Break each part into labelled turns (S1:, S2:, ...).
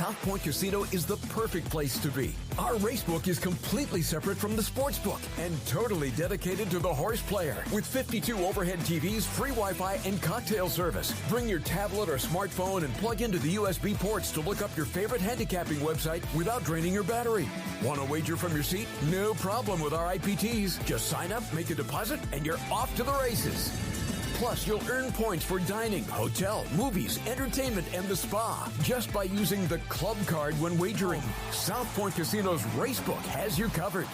S1: South Point Casino is the perfect place to be. Our racebook is completely separate from the sportsbook and totally dedicated to the horse player. With 52 overhead TVs, free Wi-Fi, and cocktail service. Bring your tablet or smartphone and plug into the USB ports to look up your favorite handicapping website without draining your battery. Want to wager from your seat? No problem with our IPTs. Just sign up, make a deposit, and you're off to the races. Plus, you'll earn points for dining, hotel, movies, entertainment, and the spa just by using the club card when wagering. South Point Casino's Racebook has you covered.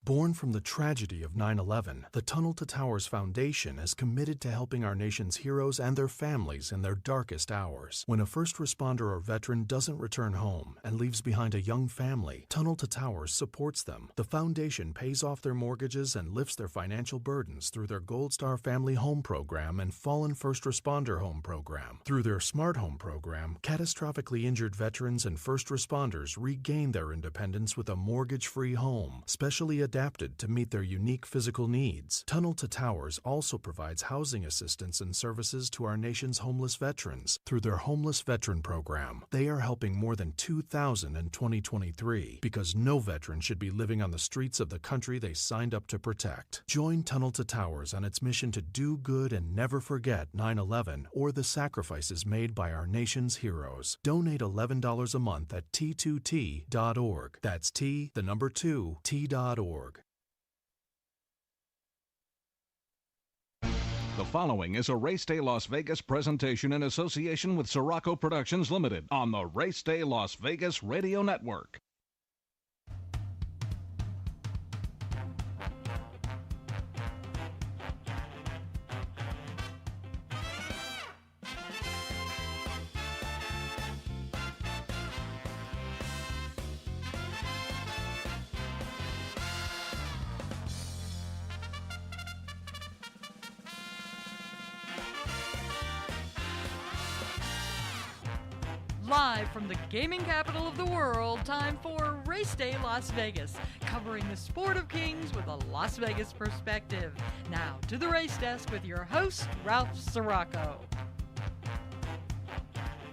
S2: Born from the tragedy of 9/11, the Tunnel to Towers Foundation is committed to helping our nation's heroes and their families in their darkest hours. When a first responder or veteran doesn't return home and leaves behind a young family, Tunnel to Towers supports them. The foundation pays off their mortgages and lifts their financial burdens through their Gold Star Family Home Program and Fallen First Responder Home Program. Through their Smart Home Program, catastrophically injured veterans and first responders regain their independence with a mortgage-free home, specially adapted to meet their unique physical needs. Tunnel to Towers also provides housing assistance and services to our nation's homeless veterans through their Homeless Veteran Program. They are helping more than 2,000 in 2023 because no veteran should be living on the streets of the country they signed up to protect. Join Tunnel to Towers on its mission to do good and never forget 9/11 or the sacrifices made by our nation's heroes. Donate $11 a month at T2T.org. That's T2T.org.
S3: The following is a Race Day Las Vegas presentation in association with Siraco Productions Limited on the Race Day Las Vegas Radio Network.
S4: Live from the gaming capital of the world, time for Race Day Las Vegas, covering the sport of kings with a Las Vegas perspective. Now to the race desk with your host, Ralph Siraco.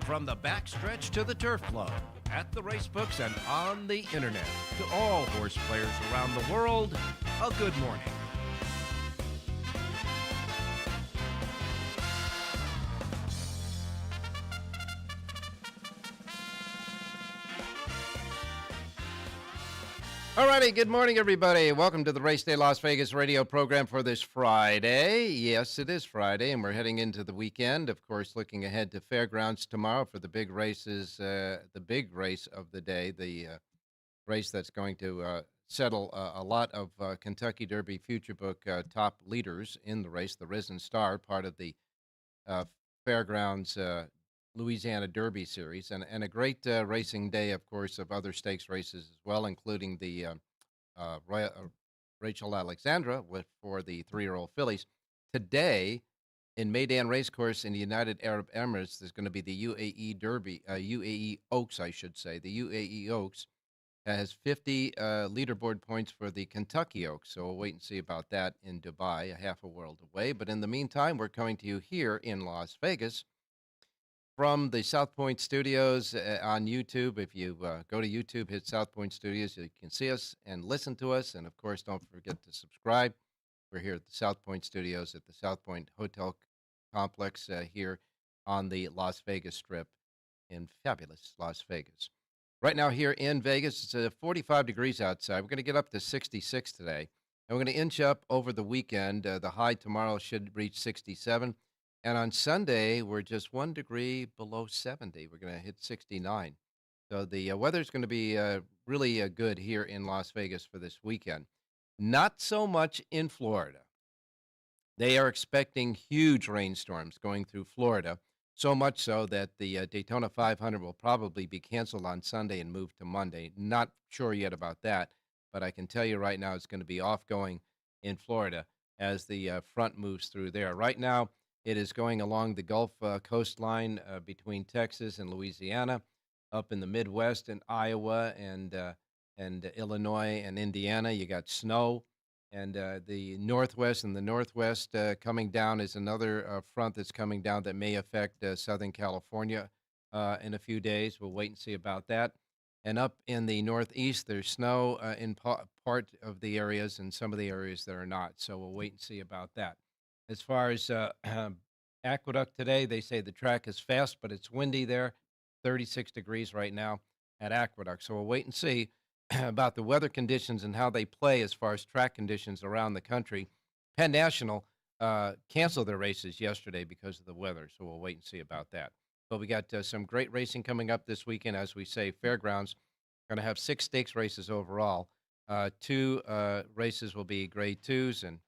S5: From the backstretch to the turf club, at the racebooks and on the internet, to all horse players around the world, a good morning. All righty, good morning, everybody. Welcome to the Race Day Las Vegas radio program for this Friday. Yes, it is Friday, and we're heading into the weekend. Of course, looking ahead to Fairgrounds tomorrow for the big races, the big race of the day, the race that's going to settle a lot of Kentucky Derby Future Book top leaders in the race. The Risen Star, part of the Fairgrounds Louisiana Derby Series, and a great racing day, of course, of other stakes races as well, including the Rachel Alexandra for the 3-year-old fillies. Today, in Meydan Racecourse in the United Arab Emirates, there's going to be the UAE Derby, UAE Oaks, I should say. The UAE Oaks has 50 leaderboard points for the Kentucky Oaks, so we'll wait and see about that in Dubai, a half a world away. But in the meantime, we're coming to you here in Las Vegas from the South Point Studios on YouTube. If you go to YouTube, hit South Point Studios, you can see us and listen to us. And, of course, don't forget to subscribe. We're here at the South Point Studios at the South Point Hotel Complex here on the Las Vegas Strip in fabulous Las Vegas. Right now here in Vegas, it's 45 degrees outside. We're going to get up to 66 today. And we're going to inch up over the weekend. The high tomorrow should reach 67. And on Sunday, we're just 1 degree below 70. We're going to hit 69. So the weather's going to be really good here in Las Vegas for this weekend. Not so much in Florida. They are expecting huge rainstorms going through Florida, so much so that the Daytona 500 will probably be canceled on Sunday and moved to Monday. Not sure yet about that, but I can tell you right now it's going to be off-going in Florida as the front moves through there. Right now, it is going along the Gulf coastline between Texas and Louisiana, up in the Midwest and Iowa and Illinois and Indiana. You got snow, and the Northwest coming down is another front that's coming down that may affect Southern California in a few days. We'll wait and see about that. And up in the northeast, there's snow in part of the areas and some of the areas that are not. So we'll wait and see about that. As far as Aqueduct today, they say the track is fast, but it's windy there. 36 degrees right now at Aqueduct. So we'll wait and see about the weather conditions and how they play as far as track conditions around the country. Penn National canceled their races yesterday because of the weather. So we'll wait and see about that. But we got some great racing coming up this weekend. As we say, Fairgrounds going to have 6 stakes races overall. 2 races will be grade 2s and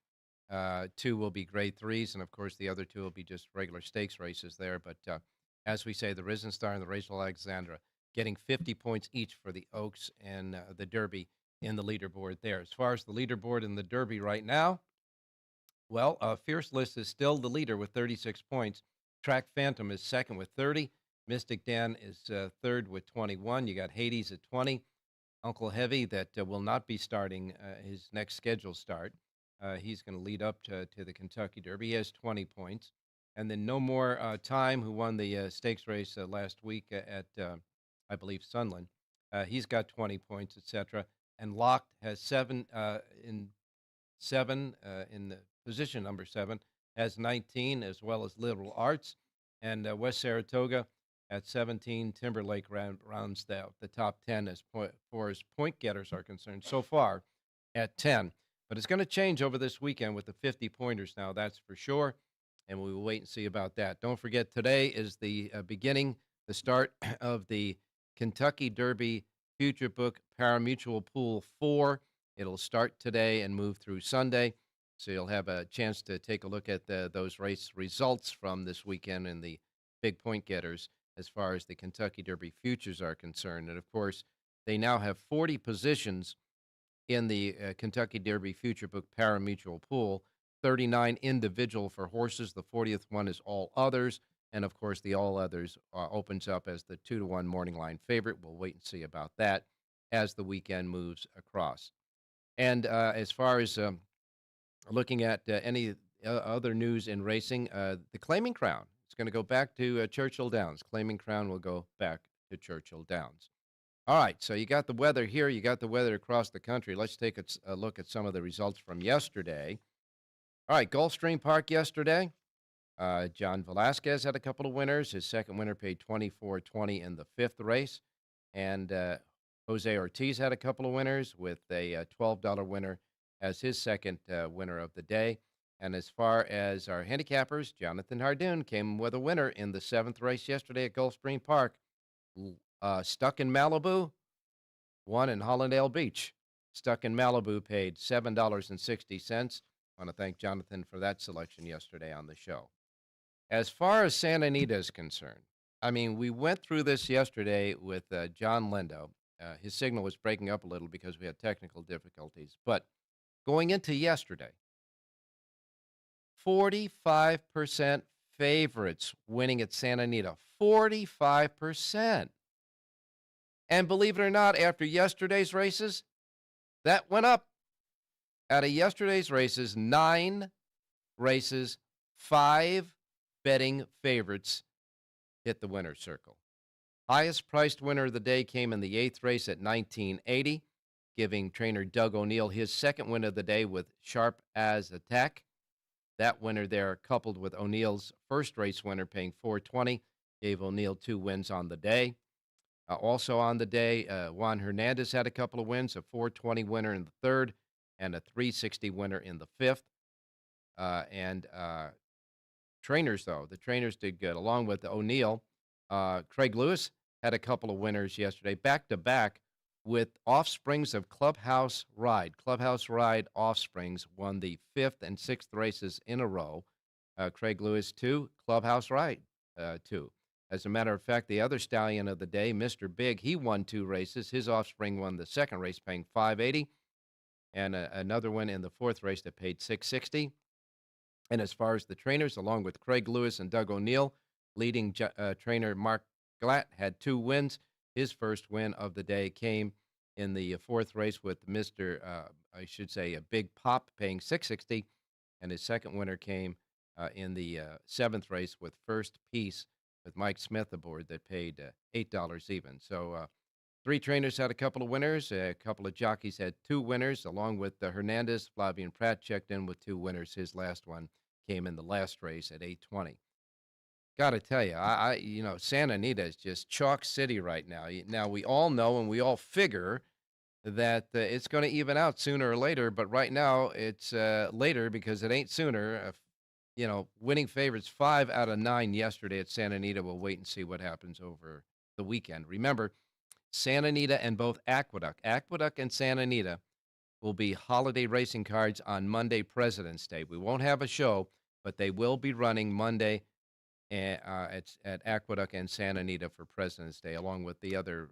S5: 2 will be grade 3s. And, of course, the other 2 will be just regular stakes races there. But as we say, the Risen Star and the Rachel Alexandra getting 50 points each for the Oaks and the Derby in the leaderboard there. As far as the leaderboard in the Derby right now, well, Fierce List is still the leader with 36 points. Track Phantom is second with 30. Mystic Dan is third with 21. You got Hades at 20. Uncle Heavy that will not be starting his next scheduled start. He's going to lead up to the Kentucky Derby. He has 20 points. And then No More Time, who won the stakes race last week at, I believe, Sunland. He's got 20 points, etc. And Locked has 7 in the position number 7, has 19, as well as Liberal Arts. And West Saratoga at 17. Timberlake rounds the top 10 as far as point getters are concerned so far at 10. But it's going to change over this weekend with the 50-pointers now, that's for sure. And we will wait and see about that. Don't forget, today is the the start of the Kentucky Derby Future Book Parimutuel Pool 4. It'll start today and move through Sunday. So you'll have a chance to take a look at those race results from this weekend and the big point getters as far as the Kentucky Derby futures are concerned. And, of course, they now have 40 positions in the Kentucky Derby Future Book Parimutuel Pool, 39 individual for horses. The 40th one is all others. And, of course, the all others opens up as the 2-1 morning line favorite. We'll wait and see about that as the weekend moves across. And as far as looking at any other news in racing, the Claiming Crown is going to go back to Churchill Downs. Claiming Crown will go back to Churchill Downs. All right, so you got the weather here. You got the weather across the country. Let's take a look at some of the results from yesterday. All right, Gulfstream Park yesterday. John Velasquez had a couple of winners. His second winner paid $24.20 in the 5th race. And Jose Ortiz had a couple of winners with a $12 winner as his second winner of the day. And as far as our handicappers, Jonathan Hardoon came with a winner in the 7th race yesterday at Gulfstream Park. Stuck in Malibu, won in Hollandale Beach. Stuck in Malibu paid $7.60. I want to thank Jonathan for that selection yesterday on the show. As far as Santa Anita is concerned, I mean, we went through this yesterday with John Lendo. His signal was breaking up a little because we had technical difficulties. But going into yesterday, 45% favorites winning at Santa Anita. 45%. And believe it or not, after yesterday's races, that went up. Out of yesterday's races, 9 races, 5 betting favorites hit the winner's circle. Highest priced winner of the day came in the 8th race at $19.80, giving trainer Doug O'Neill his second win of the day with Sharp as Attack. That winner there, coupled with O'Neill's first race winner paying $4.20, gave O'Neill 2 wins on the day. Also on the day, Juan Hernandez had a couple of wins, a $4.20 winner in the 3rd and a $3.60 winner in the 5th. Trainers, though, the trainers did good. Along with O'Neill, Craig Lewis had a couple of winners yesterday, back-to-back with Offsprings of Clubhouse Ride. Clubhouse Ride Offsprings won the 5th and 6th races in a row. Craig Lewis, 2, Clubhouse Ride, 2. As a matter of fact, the other stallion of the day, Mr. Big, he won 2 races. His Offspring won the 2nd race, paying $5.80, and another one in the 4th race that paid $6.60. And as far as the trainers, along with Craig Lewis and Doug O'Neill, leading trainer Mark Glatt had 2 wins. His first win of the day came in the 4th race with Mr. A Big Pop, paying $6.60, and his second winner came in the 7th race with First Piece, with Mike Smith aboard that paid $8 even. So 3 trainers had a couple of winners. A couple of jockeys had 2 winners, along with Hernandez. Flavian Pratt checked in with 2 winners. His last one came in the last race at 8:20. Got to tell you, Santa Anita is just chalk city right now. Now, we all know and we all figure that it's going to even out sooner or later, but right now it's later because it ain't sooner. Winning favorites 5 out of 9 yesterday at Santa Anita. We'll wait and see what happens over the weekend. Remember, Santa Anita and both Aqueduct and Santa Anita will be holiday racing cards on Monday, President's Day. We won't have a show, but they will be running Monday at Aqueduct and Santa Anita for President's Day, along with the other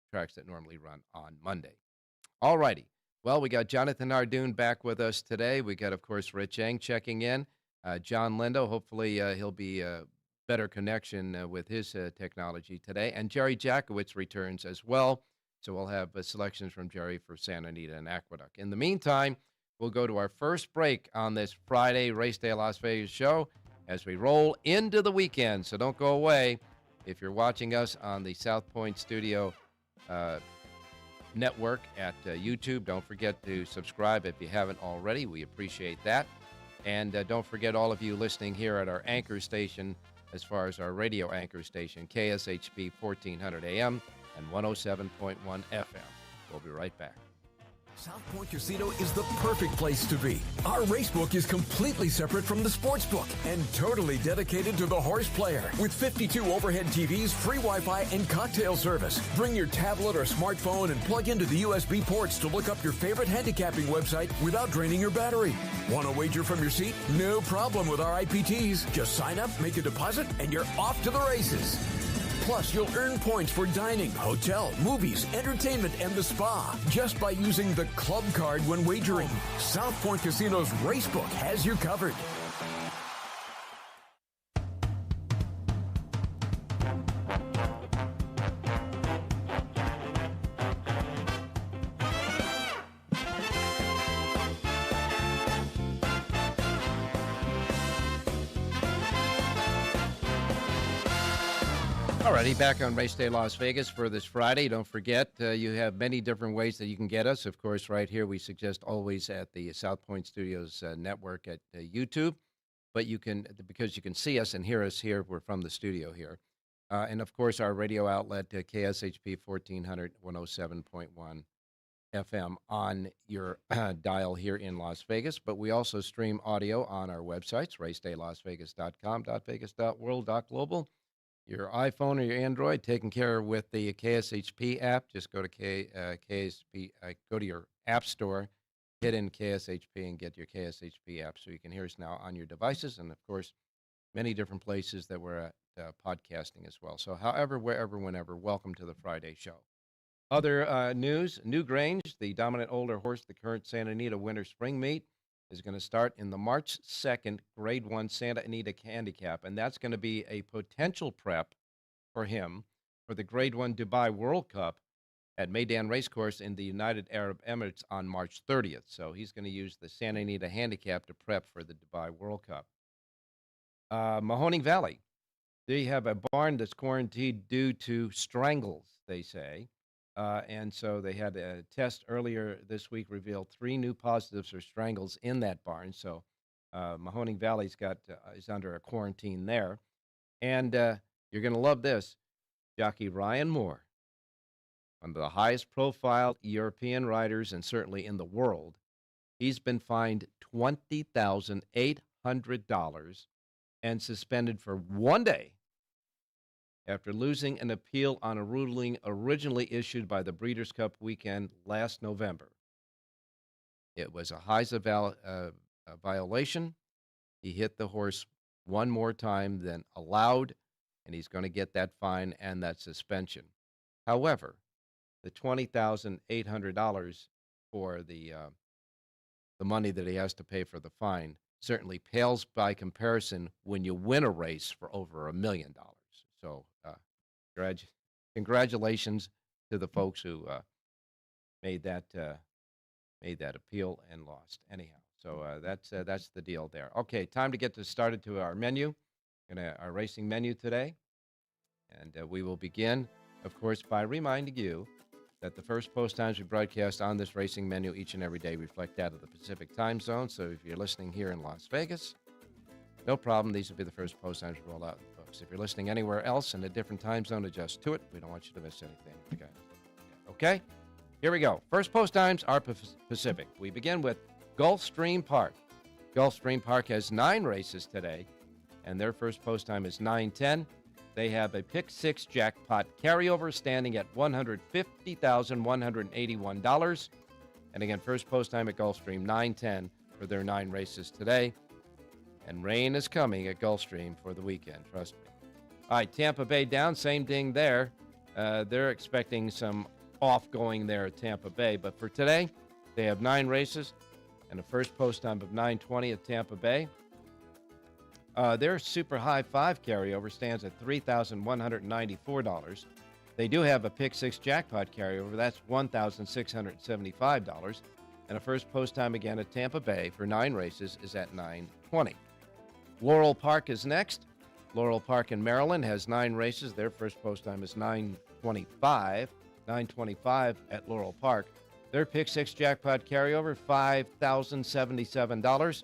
S5: tracks that normally run on Monday. All righty. Well, we got Jonathan Ardoon back with us today. We got, of course, Rich Eng checking in. John Lindo, hopefully he'll be better connection with his technology today. And Jerry Jackowitz returns as well. So we'll have selections from Jerry for Santa Anita and Aqueduct. In the meantime, we'll go to our first break on this Friday Race Day Las Vegas show as we roll into the weekend. So don't go away. If you're watching us on the South Point Studio network at YouTube, don't forget to subscribe if you haven't already. We appreciate that. And don't forget, all of you listening here at our anchor station, as far as our radio anchor station, KSHP 1400 AM and 107.1 FM. We'll be right back.
S1: South Point Casino is the perfect place to be. Our racebook is completely separate from the sportsbook and totally dedicated to the horse player. With 52 overhead TVs, free Wi-Fi, and cocktail service. Bring your tablet or smartphone and plug into the USB ports to look up your favorite handicapping website without draining your battery. Want to wager from your seat? No problem with our IPTs. Just sign up, make a deposit, and you're off to the races. Plus, you'll earn points for dining, hotel, movies, entertainment, and the spa just by using the club card when wagering. South Point Casino's Racebook has you covered.
S5: Alrighty, back on Race Day Las Vegas for this Friday. Don't forget, you have many different ways that you can get us. Of course, right here, we suggest always at the South Point Studios network at YouTube. But you can, because you can see us and hear us here, we're from the studio here. And of course, our radio outlet, KSHP 1400, 107.1 FM on your dial here in Las Vegas. But we also stream audio on our websites, racedaylasvegas.com, .vegas.world, .global. Your iPhone or your Android taken care of with the KSHP app. Just go to KSHP, go to your app store, hit in KSHP, and get your KSHP app so you can hear us now on your devices. And of course, many different places that we're at podcasting as well. So, however, wherever, whenever, welcome to the Friday show. Other news: Newgrange, the dominant older horse, the current Santa Anita Winter Spring Meet, is going to start in the March 2nd Grade 1 Santa Anita Handicap, and that's going to be a potential prep for him for the Grade 1 Dubai World Cup at Meydan Racecourse in the United Arab Emirates on March 30th. So he's going to use the Santa Anita Handicap to prep for the Dubai World Cup. Mahoning Valley, they have a barn that's quarantined due to strangles, they say. And so they had a test earlier this week revealed 3 new positives for strangles in that barn. So Mahoning Valley's is under a quarantine there. And you're going to love this. Jockey Ryan Moore, one of the highest profile European riders and certainly in the world, he's been fined $20,800 and suspended for 1 day after losing an appeal on a ruling originally issued by the Breeders' Cup weekend last November. It was a HISA violation. He hit the horse one more time than allowed, and he's going to get that fine and that suspension. However, the $20,800 for the money that he has to pay for the fine certainly pales by comparison when you win a race for over $1 million. So congratulations to the folks who made that appeal and lost. Anyhow, so that's the deal there. Okay, time to get started to our menu, our racing menu today. And we will begin, of course, by reminding you that the first post times we broadcast on this racing menu each and every day reflect that of the Pacific time zone. So if you're listening here in Las Vegas, no problem. These will be the first post times we roll out in the books. If you're listening anywhere else in a different time zone, adjust to it. We don't want you to miss anything. Okay? Here we go. First post times are Pacific. We begin with Gulfstream Park. Gulfstream Park has 9 races today, and their first post time is 9:10. They have a pick 6 jackpot carryover standing at $150,181. And again, first post time at Gulfstream, 9:10 for their 9 races today. And rain is coming at Gulfstream for the weekend, trust me. All right, Tampa Bay down, same thing there. They're expecting some off-going there at Tampa Bay. But for today, they have 9 races and a first post time of 9:20 at Tampa Bay. Their Super High 5 carryover stands at $3,194. They do have a pick 6 jackpot carryover. That's $1,675. And a first post time again at Tampa Bay for 9 races is at 9:20. Laurel Park is next. Laurel Park in Maryland has 9 races. Their first post time is 9:25. 9:25 at Laurel Park. Their pick 6 jackpot carryover, $5,077.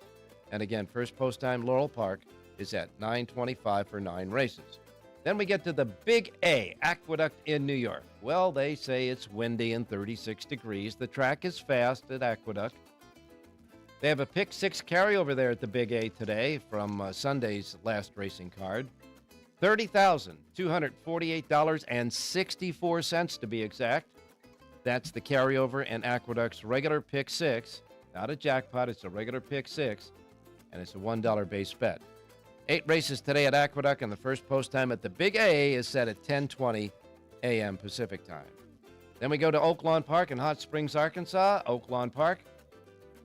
S5: And again, first post time Laurel Park is at 9:25 for 9 races. Then we get to the Big A, Aqueduct in New York. Well, they say it's windy and 36 degrees. The track is fast at Aqueduct. They have a pick 6 carryover there at the Big A today from Sunday's last racing card. $30,248.64 to be exact. That's the carryover and Aqueduct's regular pick 6. Not a jackpot, it's a regular pick 6. And it's a $1 base bet. 8 races today at Aqueduct, and the first post time at the Big A is set at 10:20 a.m. Pacific time. Then we go to Oaklawn Park in Hot Springs, Arkansas. Oaklawn Park.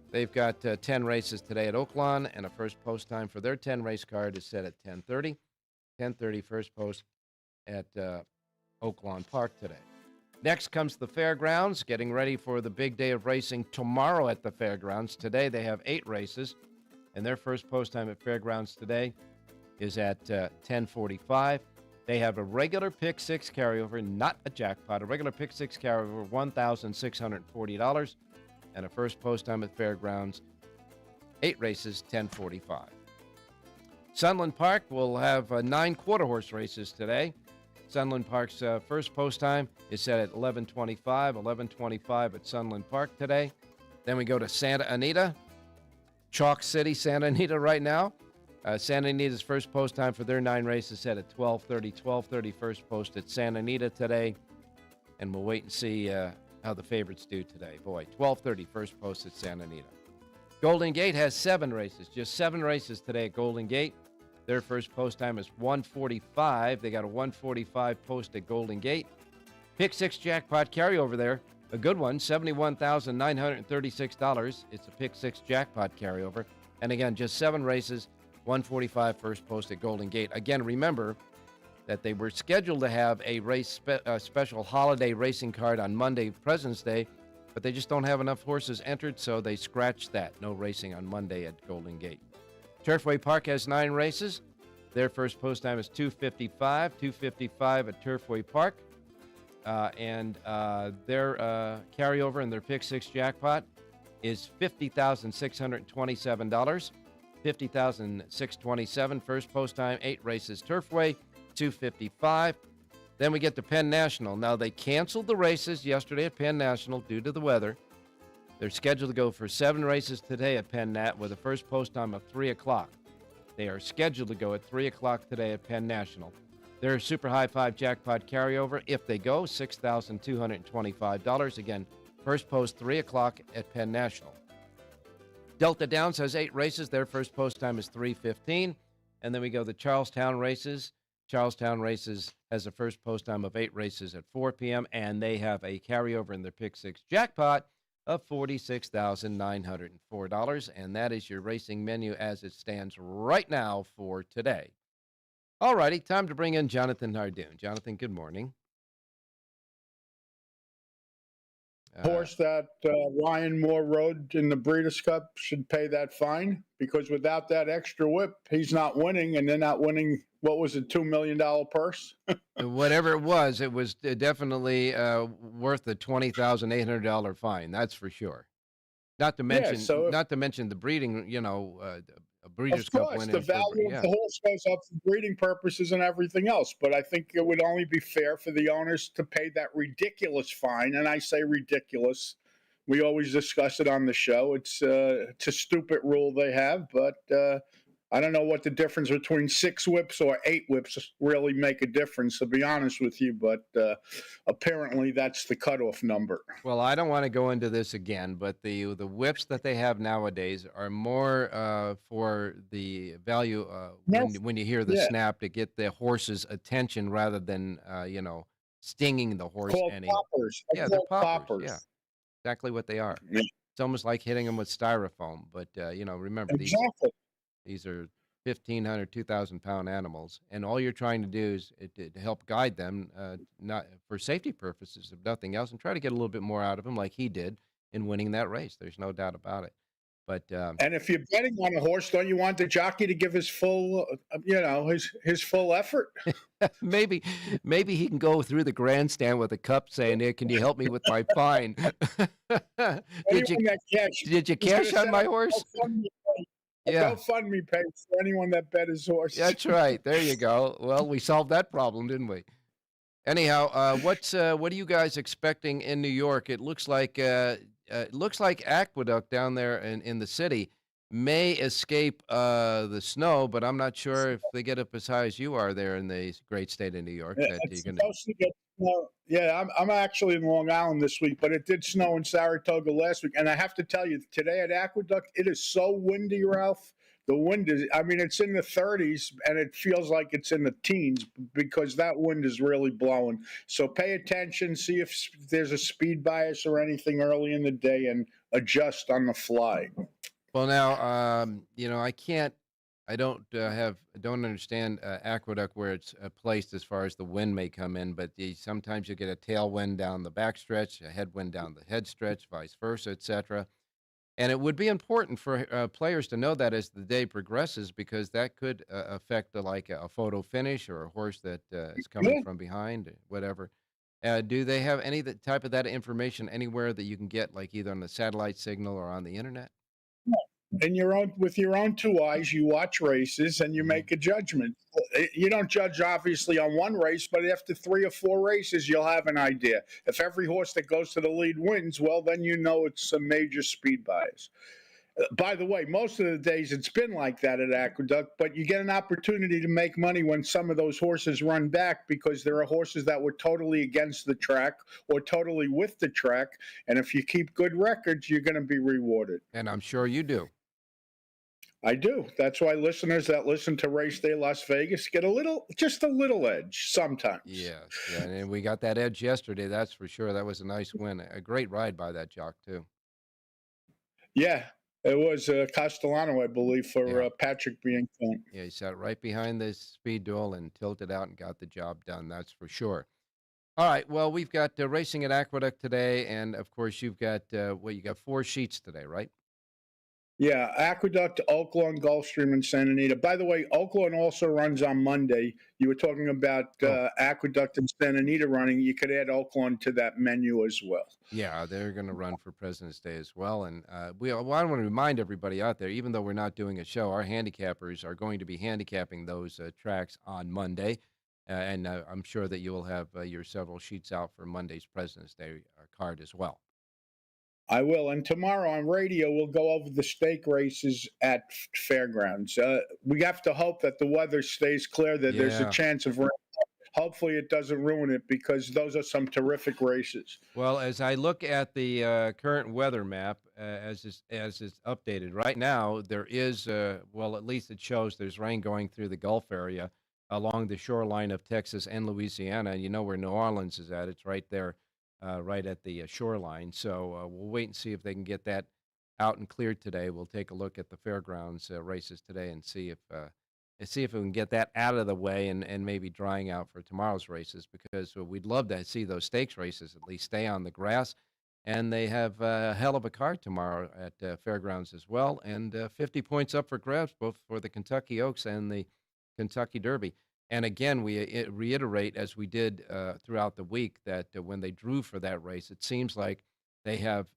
S5: They've got 10 races today at Oaklawn, and a first post time for their 10 race card is set at 10:30. 10:30 first post at Oaklawn Park today. Next comes the fairgrounds, getting ready for the big day of racing tomorrow at the fairgrounds. Today they have 8 races, and their first post time at fairgrounds today is at 10:45. They have a regular pick 6 carryover, not a jackpot. A regular pick 6 carryover, $1,640, and a first post time at fairgrounds, 8 races, 10:45. Sunland Park will have 9 quarter horse races today. Sunland Park's first post time is set at 11:25. 11:25 at Sunland Park today. Then we go to Santa Anita. Chalk City, Santa Anita right now. Santa Anita's first post time for their 9 races set at 12:30. 12:30 first post at Santa Anita today. And we'll wait and see how the favorites do today. Boy, 12:30 first post at Santa Anita. Golden Gate has 7 races. Just 7 races today at Golden Gate. Their first post time is 1:45. They got a 1:45 post at Golden Gate. Pick 6 jackpot carryover there. A good one, $71,936. It's a pick 6 jackpot carryover. And again, just 7 races, 1:45 first post at Golden Gate. Again, remember that they were scheduled to have a race special holiday racing card on Monday, President's Day, but they just don't have enough horses entered, so they scratched that. No racing on Monday at Golden Gate. Turfway Park has 9 races. Their first post time is 2:55. 2:55 at Turfway Park. And their carryover and their pick 6 jackpot is $50,627. $50,627 first post time, 8 races Turfway, 2:55. Then we get to Penn National. Now, they canceled the races yesterday at Penn National due to the weather. They're scheduled to go for 7 races today at Penn Nat with a first post time of 3 o'clock. They are scheduled to go at 3 o'clock today at Penn National. Their Super High 5 jackpot carryover, if they go, $6,225. Again, first post 3 o'clock at Penn National. Delta Downs has 8 races. Their first post time is 3:15. And then we go to the Charlestown races. Charlestown races has a first post time of 8 races at 4 p.m. And they have a carryover in their pick 6 jackpot of $46,904. And that is your racing menu as it stands right now for today. All righty, time to bring in Jonathan Hardoon. Jonathan, good morning.
S6: Horse that Ryan Moore rode in the Breeders' Cup should pay that fine, because without that extra whip, he's not winning, and they're not winning. What was it, $2 million purse?
S5: Whatever it was definitely worth the $20,800 fine. That's for sure. Not to
S6: Yeah,
S5: mention,
S6: so
S5: not to mention the breeding. A Breeders'
S6: of
S5: Cup
S6: course,
S5: win
S6: the
S5: for
S6: value of the horse goes up for breeding purposes and everything else. But I think it would only be fair for the owners to pay that ridiculous fine. And I say ridiculous. We always discuss it on the show. It's a stupid rule they have, but I don't know what the difference between 6 whips or 8 whips really make a difference, to be honest with you. But apparently that's the cutoff number.
S5: Well, I don't want to go into this again, but the whips that they have nowadays are more for the value when you hear the snap, to get the horse's attention rather than stinging the horse.
S6: Called poppers.
S5: Yeah, they're poppers. Yeah, exactly what they are. Yeah. It's almost like hitting them with styrofoam. But remember,
S6: exactly.
S5: These are 1,500, 2,000-pound animals, and all you're trying to do is to help guide them, not for safety purposes, if nothing else, and try to get a little bit more out of them, like he did in winning that race. There's no doubt about it. But
S6: and if you're betting on a horse, don't you want the jockey to give his full, his full effort?
S5: maybe he can go through the grandstand with a cup saying, "Hey, can you help me with my fine?" Did you cash on my horse?
S6: Yeah. GoFundMe page for anyone that bet his horse.
S5: That's right. There you go. Well, we solved that problem, didn't we? Anyhow, what are you guys expecting in New York? It looks like Aqueduct down there in the city may escape the snow, but I'm not sure if they get up as high as you are there in the great state of New York.
S6: Yeah, it's supposed to get snow. Yeah, I'm actually in Long Island this week, but it did snow in Saratoga last week. And I have to tell you, today at Aqueduct, it is so windy, Ralph. The wind is, it's in the 30s, and it feels like it's in the teens because that wind is really blowing. So pay attention, see if there's a speed bias or anything early in the day, and adjust on the fly.
S5: Well, now, I don't understand Aqueduct where it's placed as far as the wind may come in, but sometimes you get a tailwind down the backstretch, a headwind down the head stretch, vice versa, etc. And it would be important for players to know that as the day progresses, because that could affect a photo finish or a horse that is coming from behind, whatever. Do they have any type of that information anywhere that you can get, like either on the satellite signal or on the internet?
S6: With your own 2 eyes, you watch races and you make a judgment. You don't judge obviously on one race, but after 3 or 4 races, you'll have an idea. If every horse that goes to the lead wins, well, then it's a major speed bias. By the way, most of the days it's been like that at Aqueduct, but you get an opportunity to make money when some of those horses run back, because there are horses that were totally against the track or totally with the track. And if you keep good records, you're going to be rewarded.
S5: And I'm sure you do.
S6: I do. That's why listeners that listen to Race Day Las Vegas get just a little edge sometimes.
S5: Yeah, and we got that edge yesterday, that's for sure. That was a nice win. A great ride by that jock, too.
S6: Yeah, it was Castellano, I believe, for Patrick Biancone.
S5: Yeah, he sat right behind the speed duel and tilted out and got the job done, that's for sure. All right, well, we've got racing at Aqueduct today, and, of course, you've got, you got 4 sheets today, right?
S6: Yeah, Aqueduct, Oaklawn, Gulfstream, and Santa Anita. By the way, Oaklawn also runs on Monday. You were talking about Aqueduct and Santa Anita running. You could add Oaklawn to that menu as well.
S5: Yeah, they're going to run for President's Day as well. And I want to remind everybody out there, even though we're not doing a show, our handicappers are going to be handicapping those tracks on Monday. And I'm sure that you will have your several sheets out for Monday's President's Day card as well.
S6: I will. And tomorrow on radio, we'll go over the stake races at fairgrounds. We have to hope that the weather stays clear, that there's a chance of rain. Hopefully it doesn't ruin it, because those are some terrific races.
S5: Well, as I look at the current weather map, as it's updated right now, there is, at least it shows there's rain going through the Gulf area along the shoreline of Texas and Louisiana. And you know where New Orleans is at. It's right there. Right at the shoreline. So we'll wait and see if they can get that out and cleared today. We'll take a look at the fairgrounds races today and see if we can get that out of the way and maybe drying out for tomorrow's races, because we'd love to see those stakes races at least stay on the grass And they have a hell of a card tomorrow at Fairgrounds as well. And 50 points up for grabs, both for the Kentucky Oaks and the Kentucky Derby. And again, we reiterate, as we did throughout the week, that when they drew for that race, it seems like they have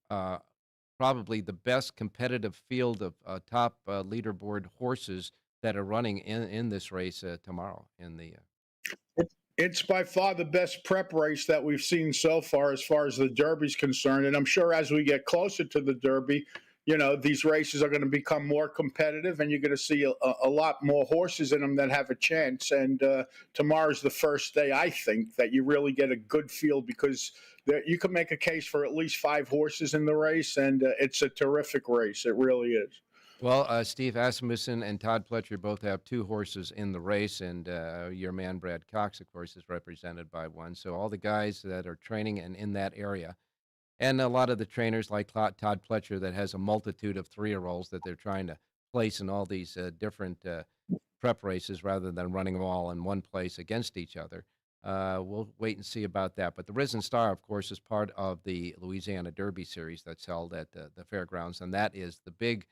S5: probably the best competitive field of top leaderboard horses that are running in this race tomorrow in the
S6: It's by far the best prep race that we've seen so far as the Derby's concerned. And I'm sure as we get closer to the Derby, these races are going to become more competitive, and you're going to see a lot more horses in them that have a chance. And tomorrow's the first day, I think, that you really get a good feel, because you can make a case for at least 5 horses in the race, and it's a terrific race. It really is.
S5: Well, Steve Asmussen and Todd Pletcher both have 2 horses in the race, and your man Brad Cox, of course, is represented by one. So all the guys that are training and in that area, and a lot of the trainers like Todd Pletcher that has a multitude of 3-year-olds that they're trying to place in all these different prep races rather than running them all in one place against each other. We'll wait and see about that. But the Risen Star, of course, is part of the Louisiana Derby Series that's held at the fairgrounds, and that is the big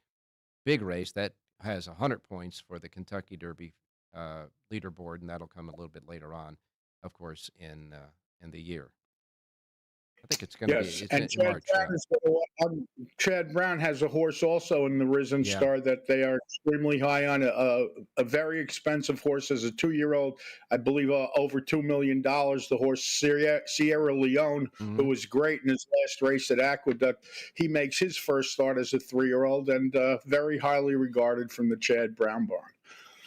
S5: race that has 100 points for the Kentucky Derby leaderboard, and that'll come a little bit later on, of course, in the year. I think it's going to be in March.
S6: Chad Brown has a horse also in the Risen Star that they are extremely high on. A very expensive horse as a 2-year-old, I believe, over $2 million. The horse Sierra Leone, who was great in his last race at Aqueduct. He makes his first start as a 3-year-old, and very highly regarded from the Chad Brown barn.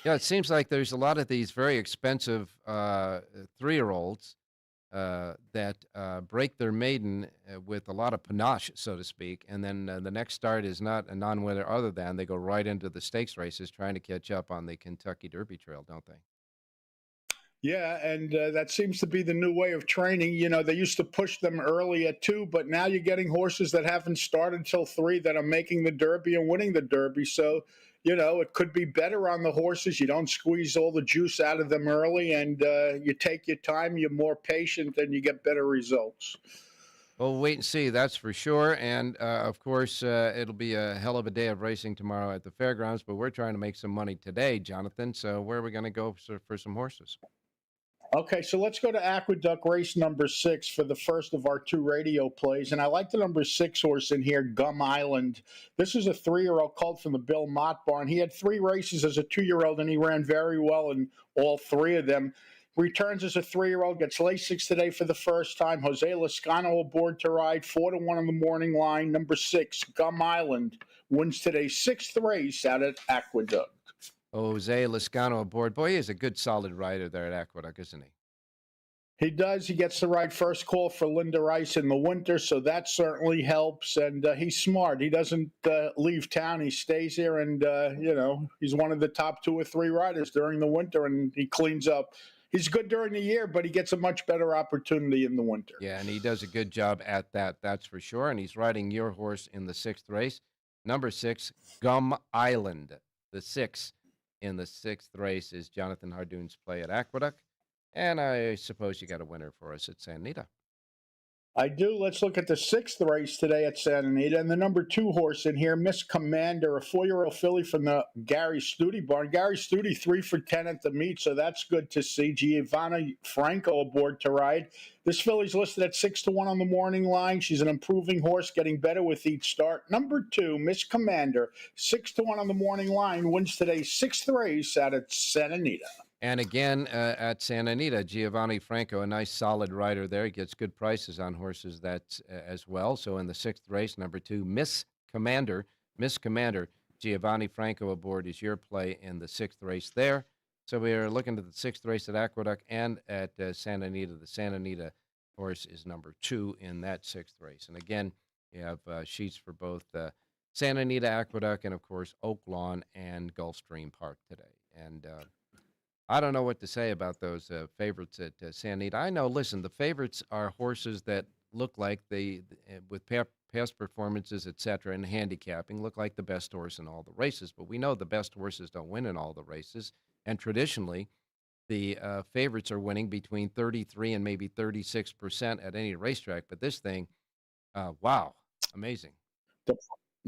S5: Yeah, it seems like there's a lot of these very expensive 3-year-olds that break their maiden with a lot of panache, so to speak, and then the next start is not a non-winner other than they go right into the stakes races trying to catch up on the Kentucky Derby trail, don't they?
S6: Yeah, and that seems to be the new way of training. They used to push them early at 2, but now you're getting horses that haven't started till 3 that are making the Derby and winning the Derby. So, it could be better on the horses. You don't squeeze all the juice out of them early, and you take your time, you're more patient, and you get better results.
S5: Well, we'll wait and see, that's for sure. And, of course, it'll be a hell of a day of racing tomorrow at the fairgrounds, but we're trying to make some money today, Jonathan. So where are we going to go for some horses?
S6: Okay, so let's go to Aqueduct race number 6 for the first of our 2 radio plays. And I like the number 6 horse in here, Gum Island. This is a 3-year-old colt from the Bill Mott barn. He had 3 races as a 2-year-old, and he ran very well in all 3 of them. Returns as a 3-year-old, gets Lasix today for the first time. Jose Lascano aboard to ride, 4-1 on the morning line. Number 6, Gum Island, wins today's 6th race out at Aqueduct.
S5: Jose Lascano aboard. Boy, he is a good, solid rider there at Aqueduct, isn't he?
S6: He does. He gets to ride first call for Linda Rice in the winter, so that certainly helps. And he's smart. He doesn't leave town. He stays here, and, he's one of the top 2 or 3 riders during the winter, and he cleans up. He's good during the year, but he gets a much better opportunity in the winter.
S5: Yeah, and he does a good job at that, that's for sure. And he's riding your horse in the 6th race. Number 6, Gum Island, the 6th. In the 6th race is Jonathan Hardoon's play at Aqueduct. And I suppose you got a winner for us at Santa Anita.
S6: I do. Let's look at the 6th race today at Santa Anita. And the number 2 horse in here, Miss Commander, a 4-year-old filly from the Gary Studi barn. Gary Studi, 3 for 10 at the meet, so that's good to see. Giovanni Franco aboard to ride. This filly's listed at 6-1 on the morning line. She's an improving horse, getting better with each start. Number 2, Miss Commander, 6-1 on the morning line, wins today's 6th race out at Santa Anita.
S5: And again, at Santa Anita, Giovanni Franco, a nice solid rider there. He gets good prices on horses as well. So in the 6th race, number 2, Miss Commander, Giovanni Franco aboard is your play in the 6th race there. So we are looking at the 6th race at Aqueduct and at Santa Anita. The Santa Anita horse is number 2 in that 6th race. And again, you have sheets for both Santa Anita Aqueduct and, of course, Oak Lawn and Gulfstream Park today. And I don't know what to say about those favorites at Santa Anita. I know, listen, the favorites are horses that look like with past performances, et cetera, and handicapping, look like the best horse in all the races. But we know the best horses don't win in all the races. And traditionally, the favorites are winning between 33 and maybe 36% at any racetrack. But this thing, Wow, amazing.
S6: The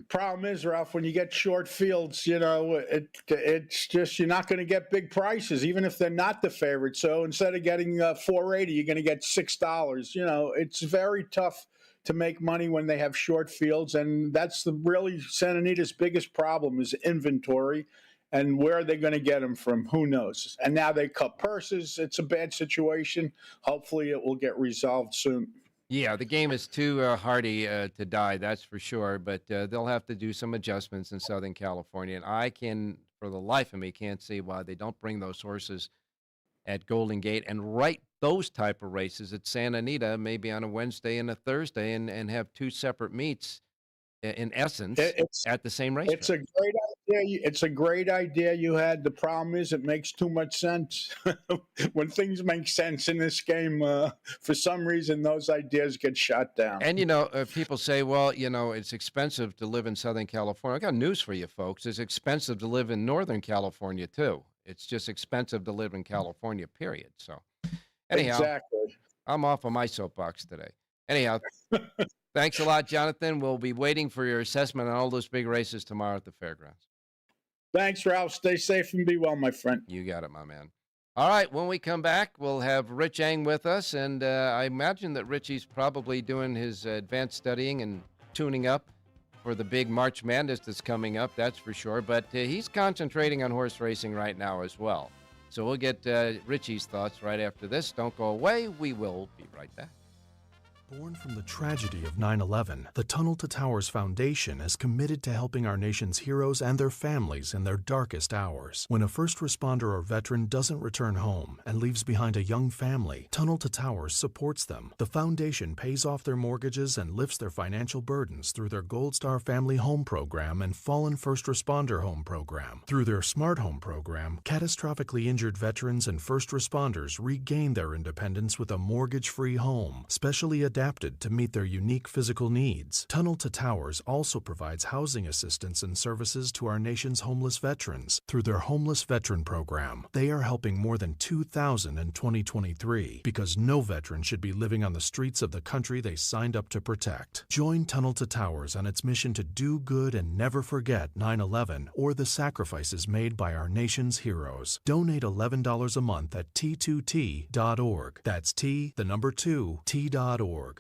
S6: problem is, Ralph, when you get short fields, it's just you're not going to get big prices, even if they're not the favorite. So instead of getting $4.80, you're going to get $6. It's very tough to make money when they have short fields, and that's really Santa Anita's biggest problem is inventory. And where are they going to get them from? Who knows? And now they cut purses. It's a bad situation. Hopefully it will get resolved soon.
S5: Yeah, the game is too hardy to die, that's for sure. But they'll have to do some adjustments in Southern California. And I can, for the life of me, can't see why they don't bring those horses at Golden Gate and write those type of races at Santa Anita, maybe on a Wednesday and a Thursday, and have two separate meets in essence at the same race.
S6: It's a great idea. It's a great idea you had. The problem is it makes too much sense. When things make sense in this game, for some reason, those ideas get shot down.
S5: And, people say, well, it's expensive to live in Southern California. I got news for you, folks. It's expensive to live in Northern California, too. It's just expensive to live in California, period. So, anyhow,
S6: exactly.
S5: I'm off of my soapbox today. Anyhow, thanks a lot, Jonathan. We'll be waiting for your assessment on all those big races tomorrow at the fairgrounds.
S6: Thanks, Ralph. Stay safe and be well, my friend.
S5: You got it, my man. All right, when we come back, we'll have Rich Eng with us, and I imagine that Richie's probably doing his advanced studying and tuning up for the big March Madness that's coming up, that's for sure, but he's concentrating on horse racing right now as well. So we'll get Richie's thoughts right after this. Don't go away. We will be right back.
S2: Born from the tragedy of 9/11, the Tunnel to Towers Foundation is committed to helping our nation's heroes and their families in their darkest hours. When a first responder or veteran doesn't return home and leaves behind a young family, Tunnel to Towers supports them. The foundation pays off their mortgages and lifts their financial burdens through their Gold Star Family Home Program and Fallen First Responder Home Program. Through their Smart Home Program, catastrophically injured veterans and first responders regain their independence with a mortgage-free home, specially adapted to meet their unique physical needs. Tunnel to Towers also provides housing assistance and services to our nation's homeless veterans through their Homeless Veteran Program. They are helping more than 2,000 in 2023 because no veteran should be living on the streets of the country they signed up to protect. Join Tunnel to Towers on its mission to do good and never forget 9/11 or the sacrifices made by our nation's heroes. Donate $11 a month at T2T.org. That's T2T.org.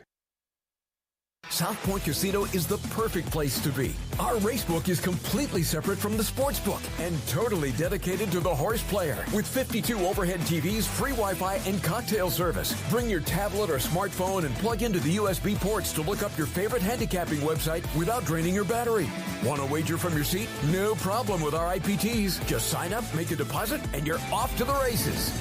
S1: South Point Casino is the perfect place to be. Our racebook is completely separate from the sportsbook and totally dedicated to the horse player. With 52 overhead TVs, free Wi-Fi, and cocktail service. Bring your tablet or smartphone and plug into the USB ports to look up your favorite handicapping website without draining your battery. Want to wager from your seat? No problem with our IPTs. Just sign up, make a deposit, and you're off to the races.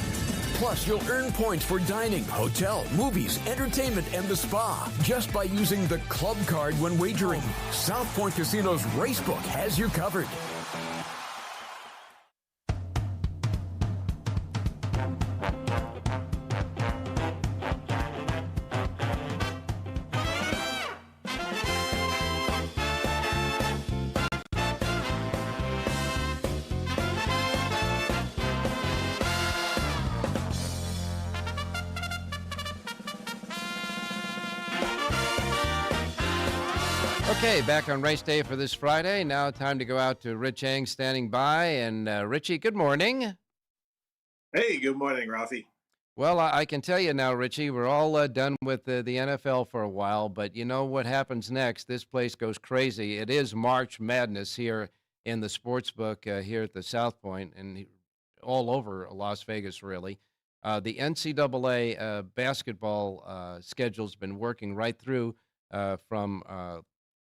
S1: Plus, you'll earn points for dining, hotel, movies, entertainment, and the spa just by using the club card when wagering. South Point Casino's Racebook has you covered.
S5: Okay, back on race day for this Friday. Now time to go out to Rich Eng standing by. And Richie, good morning.
S7: Hey, good morning, Ralphie.
S5: Well, I can tell you now, Richie, we're all done with the NFL for a while, but you know what happens next? This place goes crazy. It is March Madness here in the sportsbook here at the South Point and all over Las Vegas, really. The NCAA basketball schedule's been working right through from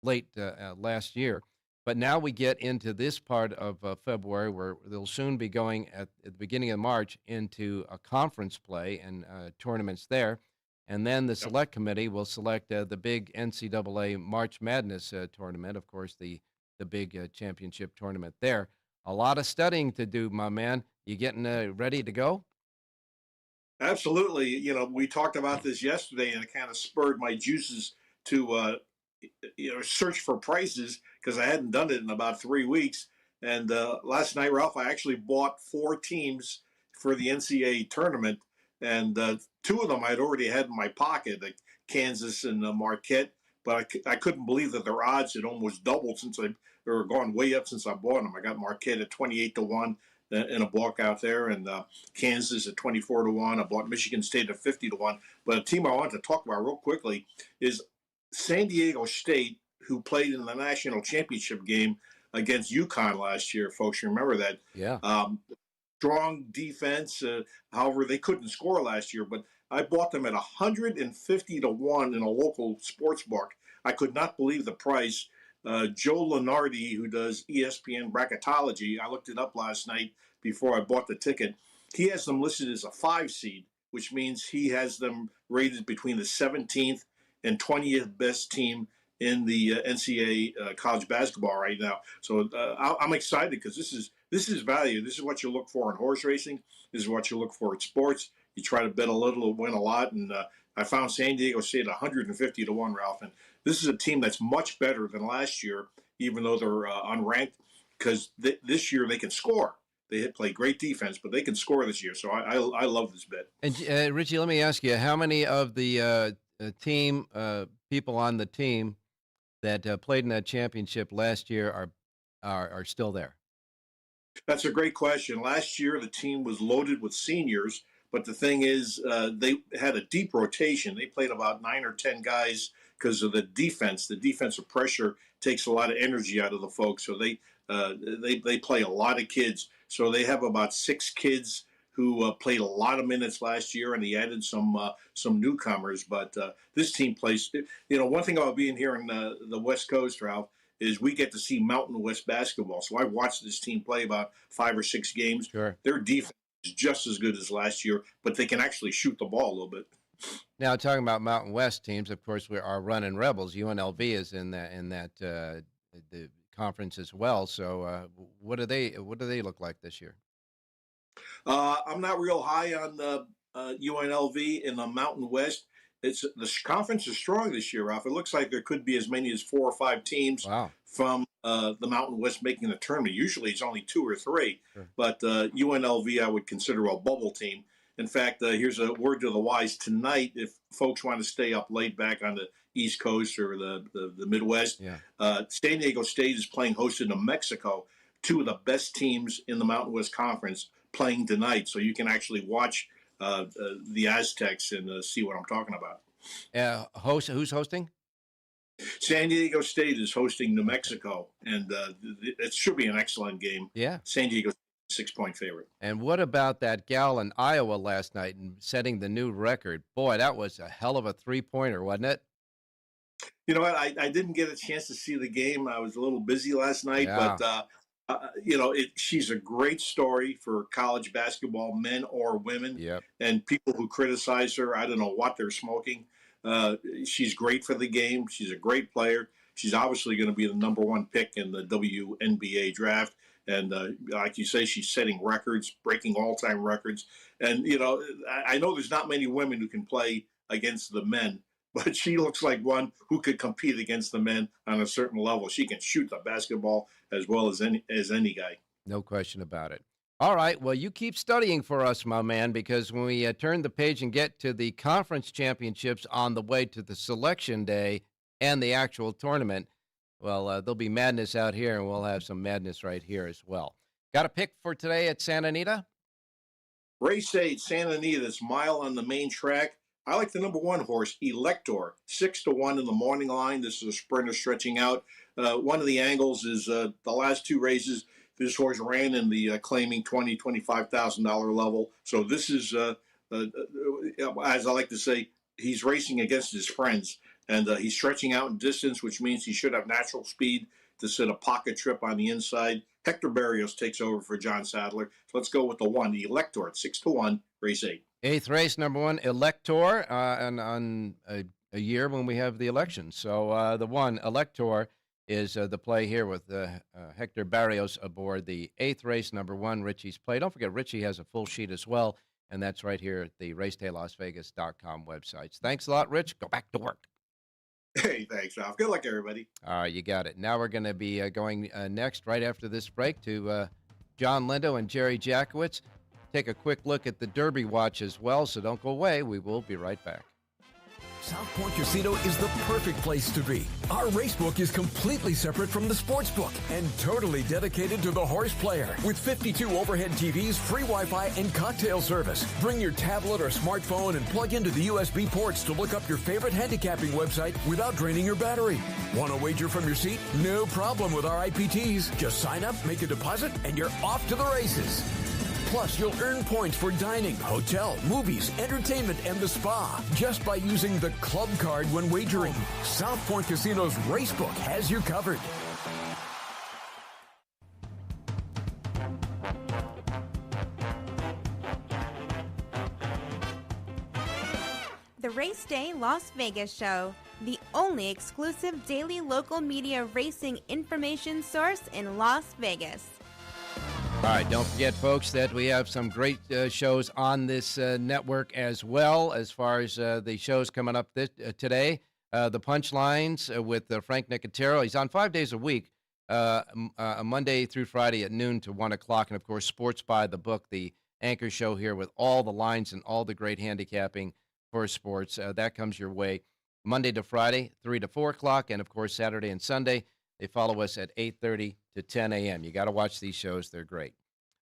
S5: late last year. But now we get into this part of February where they'll soon be going at the beginning of March into a conference play and tournaments there. And then the select committee will select the big NCAA March Madness tournament, of course, the big championship tournament there. A lot of studying to do, my man. You getting ready to go?
S7: Absolutely. You know, we talked about this yesterday, and it kind of spurred my juices to search for prices because I hadn't done it in about 3 weeks. And last night, Ralph, I actually bought 4 teams for the NCAA tournament, and 2 of them I'd already had in my pocket, like Kansas and Marquette. but I couldn't believe that their odds had almost doubled they were gone way up since I bought them. I got Marquette at 28-1 in a book out there, and Kansas at 24-1. I bought Michigan State at 50-1. But a team I wanted to talk about real quickly is San Diego State, who played in the national championship game against UConn last year. Folks, you remember that?
S5: Yeah.
S7: Strong defense. However, they couldn't score last year, but I bought them at 150-1 in a local sports book. I could not believe the price. Joe Lenardi, who does ESPN bracketology, I looked it up last night before I bought the ticket. He has them listed as a 5 seed, which means he has them rated between the 17th and 20th best team in the NCAA college basketball right now. So I'm excited because this is value. This is what you look for in horse racing. This is what you look for in sports. You try to bet a little to win a lot, and I found San Diego State 150-1, Ralph. And this is a team that's much better than last year, even though they're unranked, because this year they can score. They play great defense, but they can score this year. So I love this bet.
S5: And Richie, let me ask you, how many of the team people on the team that played in that championship last year are still there?
S7: That's a great question. Last year, the team was loaded with seniors, but the thing is, they had a deep rotation. They played about 9 or 10 guys because of the defense. The defensive pressure takes a lot of energy out of the folks, so they play a lot of kids. So they have about 6 kids who played a lot of minutes last year, and he added some newcomers. But this team plays. One thing about being here in the West Coast, Ralph, is we get to see Mountain West basketball. So I watched this team play about 5 or 6 games.
S5: Sure.
S7: Their defense is just as good as last year, but they can actually shoot the ball a little bit.
S5: Now, talking about Mountain West teams, of course, we are running Rebels. UNLV is in that the conference as well. So, what do they look like this year?
S7: I'm not real high on UNLV in the Mountain West. The conference is strong this year, Ralph. It looks like there could be as many as 4 or 5 teams from the Mountain West making the tournament. Usually it's only 2 or 3, sure. But UNLV I would consider a bubble team. In fact, here's a word to the wise tonight. If folks want to stay up late back on the East Coast or the Midwest, San Diego State is playing host to New Mexico, 2 of the best teams in the Mountain West Conference playing tonight. So you can actually watch the Aztecs and see what I'm talking about.
S5: Who's hosting?
S7: San Diego State is hosting New Mexico, and it should be an excellent game.
S5: Yeah.
S7: San Diego 6-point favorite.
S5: And what about that gal in Iowa last night and setting the new record? Boy, that was a hell of a 3-pointer, wasn't it?
S7: You know what? I didn't get a chance to see the game. I was a little busy last night, but she's a great story for college basketball, men or women.
S5: Yep. And
S7: people who criticize her, I don't know what they're smoking. She's great for the game. She's a great player. She's obviously going to be the number 1 pick in the WNBA draft. And like you say, she's setting records, breaking all-time records. And, I know there's not many women who can play against the men, but she looks like one who could compete against the men on a certain level. She can shoot the basketball as well as any guy.
S5: No question about it. All right, well, you keep studying for us, my man, because when we turn the page and get to the conference championships on the way to the selection day and the actual tournament, well, there'll be madness out here, and we'll have some madness right here as well. Got a pick for today at Santa Anita?
S7: Race 8, Santa Anita, this mile on the main track. I like the number 1 horse, Elector, 6-1 in the morning line. This is a sprinter stretching out. One of the angles is the last 2 races, this horse ran in the claiming $20,000, $25,000 level. So this is, as I like to say, he's racing against his friends. And he's stretching out in distance, which means he should have natural speed to set a pocket trip on the inside. Hector Barrios takes over for John Sadler. So let's go with the 1, Elector, at 6-1, race 8.
S5: 8th race, number 1, Elector, and on a year when we have the election. So the 1, Elector, is the play here with Hector Barrios aboard the 8th race, number 1, Richie's play. Don't forget, Richie has a full sheet as well, and that's right here at the racedaylasvegas.com websites. Thanks a lot, Rich. Go back to work.
S7: Hey, thanks, Ralph. Good luck, everybody.
S5: All right, you got it. Now we're going to be going next, right after this break, to John Lindo and Jerry Jackowitz. Take a quick look at the Derby Watch as well, so don't go away. We will be right back.
S1: South Point Casino is the perfect place to be. Our racebook is completely separate from the sports book and totally dedicated to the horse player. With 52 overhead TVs, free Wi-Fi, and cocktail service. Bring your tablet or smartphone and plug into the USB ports to look up your favorite handicapping website without draining your battery. Want to wager from your seat? No problem with our IPTs. Just sign up, make a deposit, and you're off to the races. Plus, you'll earn points for dining, hotel, movies, entertainment, and the spa just by using the club card when wagering. South Point Casino's Racebook has you covered.
S8: The Race Day Las Vegas Show, the only exclusive daily local media racing information source in Las Vegas.
S5: All right, don't forget, folks, that we have some great shows on this network as well. As far as the shows coming up today, the Punchlines with Frank Nicotero. He's on 5 days a week, Monday through Friday at noon to 1 o'clock. And, of course, Sports by the Book, the anchor show here with all the lines and all the great handicapping for sports. That comes your way Monday to Friday, 3 to 4 o'clock. And, of course, Saturday and Sunday, they follow us at 8:30 to 10 a.m. You got to watch these shows. They're great.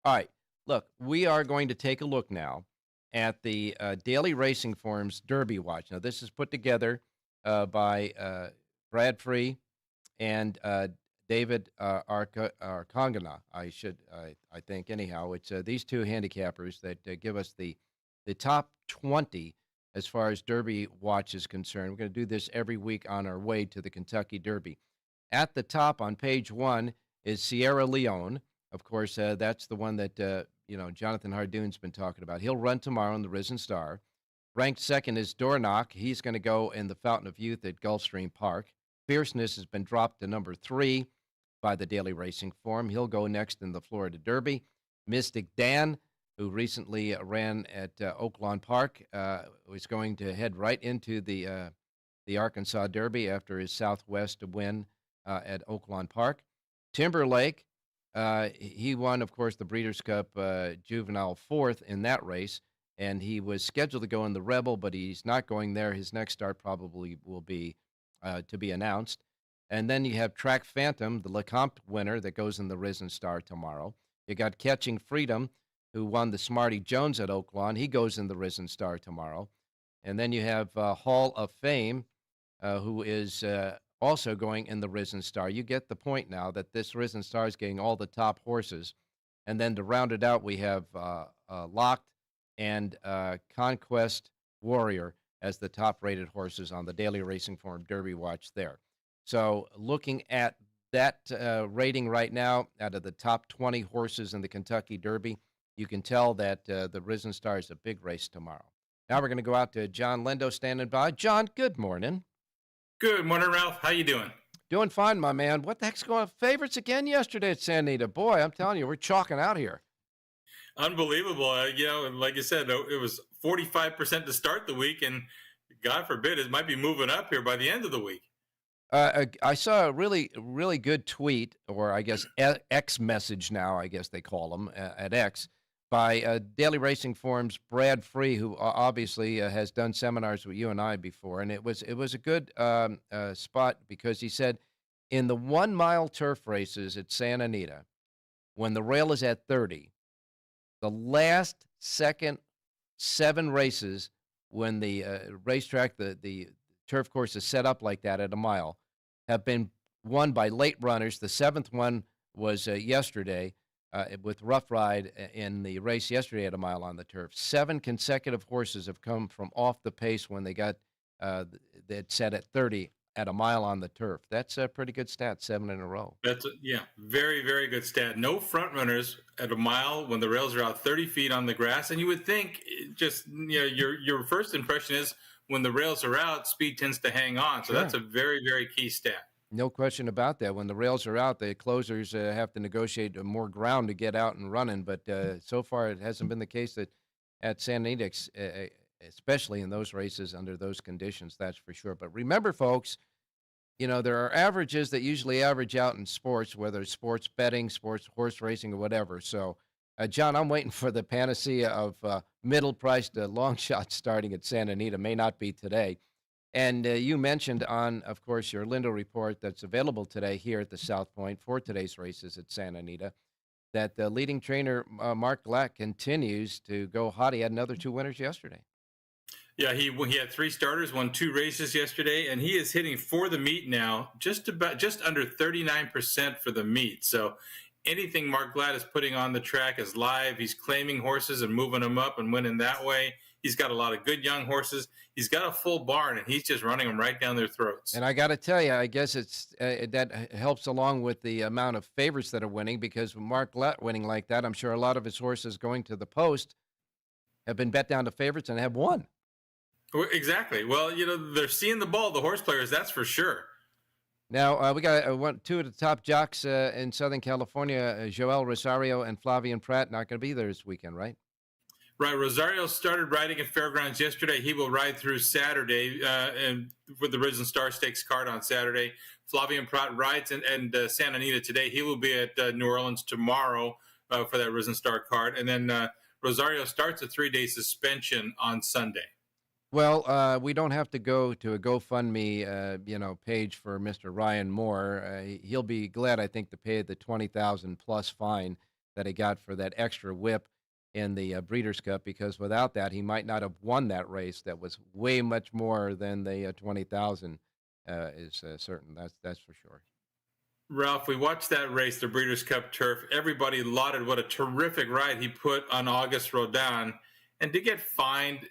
S5: All right, look, we are going to take a look now at the Daily Racing Forum's Derby Watch. Now, this is put together by Brad Free and David Arcangana, I think, anyhow. It's these two handicappers that give us the top 20 as far as Derby Watch is concerned. We're going to do this every week on our way to the Kentucky Derby. At the top on page 1 is Sierra Leone. Of course, that's the one that, Jonathan Hardoon's been talking about. He'll run tomorrow in the Risen Star. Ranked second is Dornoch. He's going to go in the Fountain of Youth at Gulfstream Park. Fierceness has been dropped to number 3 by the Daily Racing Forum. He'll go next in the Florida Derby. Mystic Dan, who recently ran at Oaklawn Park, was going to head right into the Arkansas Derby after his Southwest win at Oaklawn Park. Timberlake, he won, of course, the Breeders' Cup Juvenile 4th in that race, and he was scheduled to go in the Rebel, but he's not going there. His next start probably will be to be announced. And then you have Track Phantom, the Lecomte winner that goes in the Risen Star tomorrow. You got Catching Freedom, who won the Smarty Jones at Oaklawn. He goes in the Risen Star tomorrow. And then you have Hall of Fame, who is also going in the Risen Star. You get the point now that this Risen Star is getting all the top horses. And then to round it out, we have Locked and Conquest Warrior as the top-rated horses on the Daily Racing Forum Derby Watch there. So looking at that rating right now, out of the top 20 horses in the Kentucky Derby, you can tell that the Risen Star is a big race tomorrow. Now we're going to go out to John Lindo standing by. John, good morning.
S9: Good morning, Ralph. How you doing?
S5: Doing fine, my man. What the heck's going on? Favorites again yesterday at Santa Anita. Boy, I'm telling you, we're chalking out here.
S9: Unbelievable. Like you said, it was 45% to start the week, and God forbid it might be moving up here by the end of the week.
S5: I saw a really, really good tweet, or I guess X message now, I guess they call them, at X, by Daily Racing Forum's Brad Free, who obviously has done seminars with you and I before. And it was a good spot because he said in the 1 mile turf races at Santa Anita, when the rail is at 30, the last second 7 races when the racetrack, the turf course is set up like that at a mile, have been won by late runners. The 7th one was yesterday. With Rough Ride in the race yesterday at a mile on the turf. 7 consecutive horses have come from off the pace when they got that set at 30 at a mile on the turf. That's a pretty good stat, 7 in a row.
S9: That's very, very good stat. No front runners at a mile when the rails are out 30 feet on the grass. And you would think your first impression is when the rails are out, speed tends to hang on. So That's a very, very key stat.
S5: No question about that. When the rails are out, the closers have to negotiate more ground to get out and running. But so far, it hasn't been the case at Santa Anita, especially in those races under those conditions, that's for sure. But remember, folks, there are averages that usually average out in sports, whether it's sports betting, sports horse racing, or whatever. So, John, I'm waiting for the panacea of middle-priced long shots starting at Santa Anita. May not be today. And you mentioned on, of course, your Lindo report that's available today here at the South Point for today's races at Santa Anita, that the leading trainer, Mark Glatt, continues to go hot. He had another 2 winners yesterday.
S9: Yeah, he had 3 starters, won 2 races yesterday, and he is hitting for the meet now just under 39% for the meet. So anything Mark Glatt is putting on the track is live. He's claiming horses and moving them up and winning that way. He's got a lot of good young horses. He's got a full barn, and he's just running them right down their throats.
S5: And I got to tell you, I guess it's that helps along with the amount of favorites that are winning, because with Mark Glatt winning like that, I'm sure a lot of his horses going to the post have been bet down to favorites and have won.
S9: Exactly. Well, they're seeing the ball, the horse players, that's for sure.
S5: Now, we got 2 of the top jocks in Southern California, Joel Rosario and Flavian Pratt, not going to be there this weekend, right?
S9: Right. Rosario started riding at Fairgrounds yesterday. He will ride through Saturday and with the Risen Star Stakes card on Saturday. Flavian Pratt rides and Santa Anita today. He will be at New Orleans tomorrow for that Risen Star card. And then Rosario starts a 3-day suspension on Sunday.
S5: Well, we don't have to go to a GoFundMe, page for Mr. Ryan Moore. He'll be glad, I think, to pay the $20,000 plus fine that he got for that extra whip in the Breeders' Cup, because without that, he might not have won that race. That was way much more than the $20,000 is certain. That's for sure.
S9: Ralph, we watched that race, the Breeders' Cup Turf. Everybody lauded what a terrific ride he put on August Rodin. And to get fined,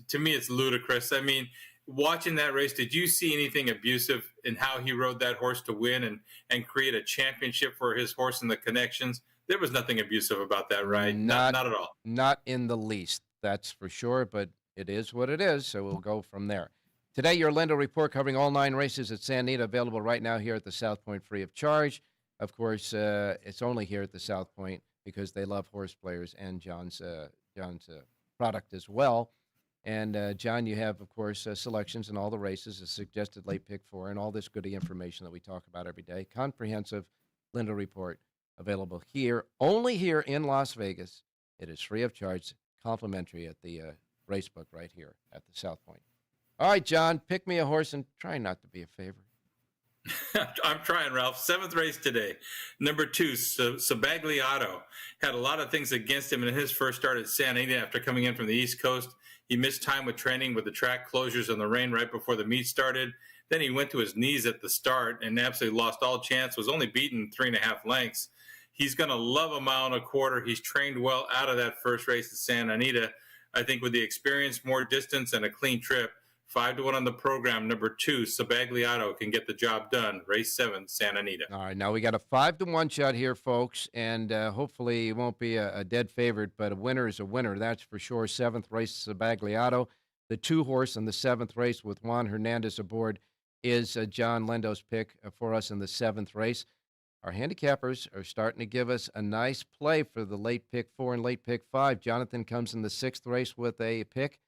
S9: to me, it's ludicrous. I mean, watching that race, did you see anything abusive in how he rode that horse to win and create a championship for his horse and the connections? There was nothing abusive about that ride. Not at all.
S5: Not in the least, that's for sure, but it is what it is, so we'll go from there. Today, your Lindo report covering all 9 races at Santa Anita, available right now here at the South Point free of charge. Of course, it's only here at the South Point because they love horse players and John's product as well. And, John, you have, of course, selections in all the races, a suggested late pick 4, and all this goody information that we talk about every day. Comprehensive Lindo report available here, only here in Las Vegas. It is free of charge, complimentary at the racebook right here at the South Point. All right, John, pick me a horse and try not to be a favorite.
S9: I'm trying, Ralph. 7th race today. Number 2, Sabagliato. Had a lot of things against him in his first start at Santa Anita after coming in from the East Coast. He missed time with training with the track closures and the rain right before the meet started. Then he went to his knees at the start and absolutely lost all chance, was only beaten 3.5 lengths. He's going to love a 1.25 miles. He's trained well out of that first race at Santa Anita. I think with the experience, more distance, and a clean trip, 5-1 on the program. Number 2, Sabagliato can get the job done. Race 7, Santa Anita.
S5: All right, now we got a 5-1 shot here, folks, and hopefully it won't be a dead favorite, but a winner is a winner, that's for sure. 7th race, Sabagliato. The 2 horse in the 7th race with Juan Hernandez aboard is John Lindo's pick for us in the 7th race. Our handicappers are starting to give us a nice play for the late pick 4 and late pick 5. Jonathan comes in the 6th race with a pick.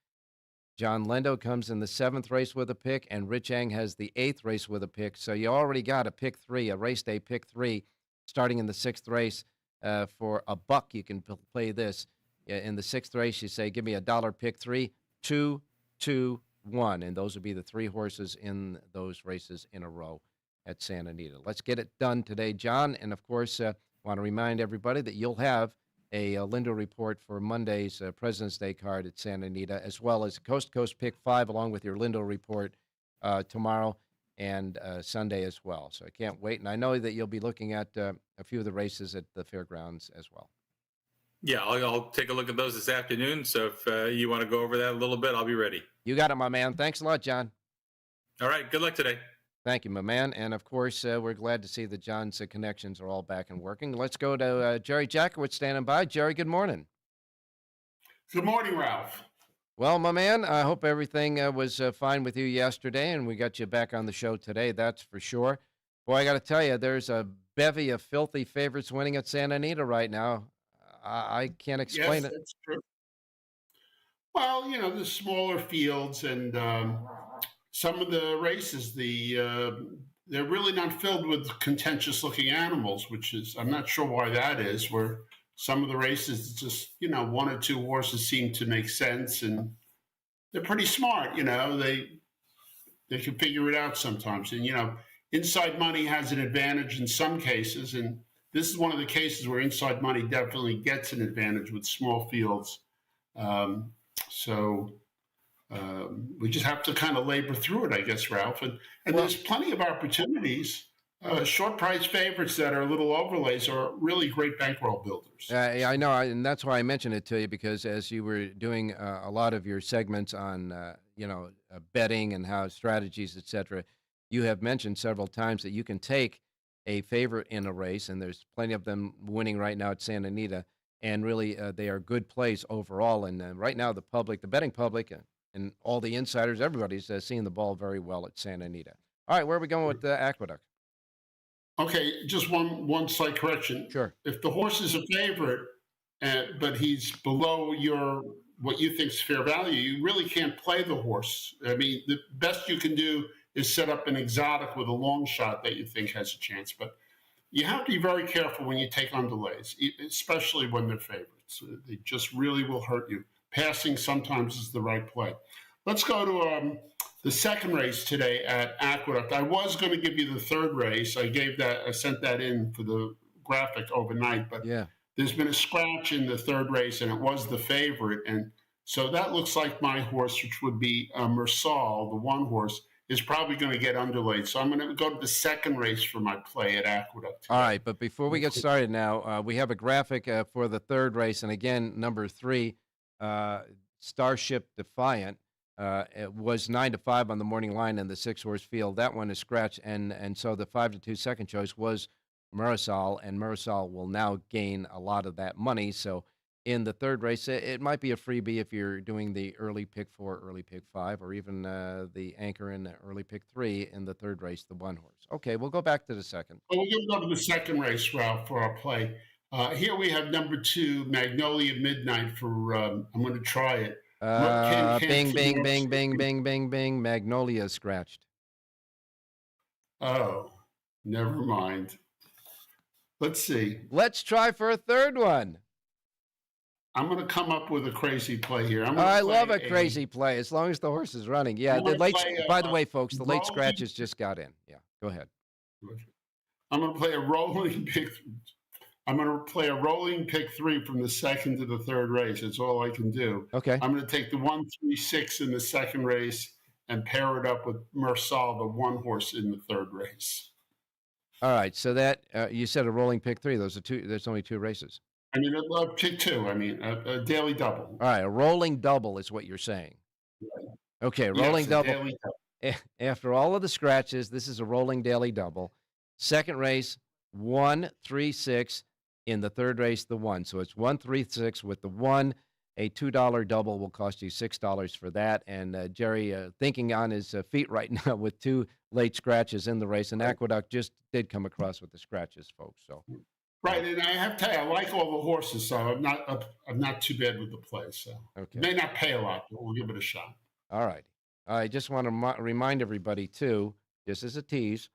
S5: John Lindo comes in the 7th race with a pick, and Rich Ang has the 8th race with a pick. So you already got a pick 3, a race day pick 3, starting in the 6th race for $1. You can play this. In the 6th race, you say, give me $1 pick 3, 2, 2, 1. And those would be the 3 horses in those races in a row at Santa Anita. Let's get it done today, John. And, of course, want to remind everybody that you'll have a Lindo report for Monday's President's Day card at Santa Anita, as well as Coast to Coast Pick 5, along with your Lindo report tomorrow and Sunday as well. So I can't wait. And I know that you'll be looking at a few of the races at the fairgrounds as well.
S9: Yeah, I'll take a look at those this afternoon. So if you want to go over that a little bit, I'll be ready.
S5: You got it, my man. Thanks a lot, John.
S9: All right. Good luck today.
S5: Thank you, my man. And, of course, we're glad to see that John's connections are all back and working. Let's go to Jerry Jackowitz standing by. Jerry, good morning.
S10: Good morning, Ralph.
S5: Well, my man, I hope everything was fine with you yesterday, and we got you back on the show today, that's for sure. Boy, I got to tell you, there's a bevy of filthy favorites winning at Santa Anita right now. I can't explain it.
S10: That's true. Well, the smaller fields and some of the races, they're really not filled with contentious-looking animals, which is, I'm not sure why that is, where some of the races just, 1 or 2 horses seem to make sense, and they're pretty smart, they can figure it out sometimes. And, inside money has an advantage in some cases. And this is one of the cases where inside money definitely gets an advantage with small fields. So we just have to kind of labor through it, I guess, Ralph. And there's plenty of opportunities. Short price favorites that are little overlays are really great bankroll builders.
S5: Yeah, I know, and that's why I mentioned it to you, because as you were doing a lot of your segments on, betting and how strategies, et cetera, you have mentioned several times that you can take a favorite in a race, and there's plenty of them winning right now at Santa Anita, and really they are good plays overall. And right now the betting public, and all the insiders, everybody's seeing the ball very well at Santa Anita. All right, where are we going with the Aqueduct?
S10: Okay, just one slight correction.
S5: Sure.
S10: If the horse is a favorite, but he's below what you think is fair value, you really can't play the horse. I mean, the best you can do is set up an exotic with a long shot that you think has a chance. But you have to be very careful when you take on delays, especially when they're favorites. They just really will hurt you. Passing sometimes is the right play. Let's go to the second race today at Aqueduct. I was going to give you the third race. I sent that in for the graphic overnight, but there's been a scratch in the third race, and it was the favorite. And so that looks like my horse, which would be Mersal, the one horse, is probably going to get underlaid. So I'm going to go to the second race for my play at Aqueduct today.
S5: All right, but before we get started now, we have a graphic for the third race. And again, number 3, Starship Defiant. It was 9-5 on the morning line in the 6-horse field. That one is scratched, and so the 5-2 second choice was Marisol, and Marisol will now gain a lot of that money. So in the third race, it might be a freebie if you're doing the early pick 4, early pick 5, or even the anchor in the early pick 3 in the third race, the one horse. Okay, we'll go back to the second.
S10: Well, we're going to go to the second race, Ralph, for our play. Here we have number 2, Magnolia Midnight for, I'm going to try it.
S5: Bing, bing, bing, bing, bing, bing, bing. Magnolia scratched.
S10: Oh, never mind. Let's see.
S5: Let's try for a third one.
S10: I'm going to come up with a crazy play here.
S5: I love a crazy play, as long as the horse is running. Yeah, by the way, folks, the late scratches just got in. Yeah, go ahead.
S10: I'm going to play a rolling pick. I'm going to play a rolling pick 3 from the second to the third race. That's all I can do.
S5: Okay.
S10: I'm going to take the 1, 3, 6 in the second race and pair it up with Mersal, the one horse in the third race.
S5: All right. So that you said a rolling pick 3. Those are 2. There's only 2 races.
S10: I mean, pick 2. I mean, a daily double.
S5: All right. A rolling double is what you're saying. Okay. Rolling double.
S10: Daily double.
S5: After all of the scratches, this is a rolling daily double. Second race, 1, 3, 6. In the third race, the 1. So it's 1, 3, 6 with the 1. A $2 double will cost you $6 for that. And Jerry thinking on his feet right now with 2 late scratches in the race. And Aqueduct just did come across with the scratches, folks. So
S10: right, and I have to tell you, I like all the horses, so I'm not too bad with the play. So
S5: okay.
S10: It may not pay a lot, but we'll give it a shot.
S5: All right. I just want to remind everybody too, just as a tease,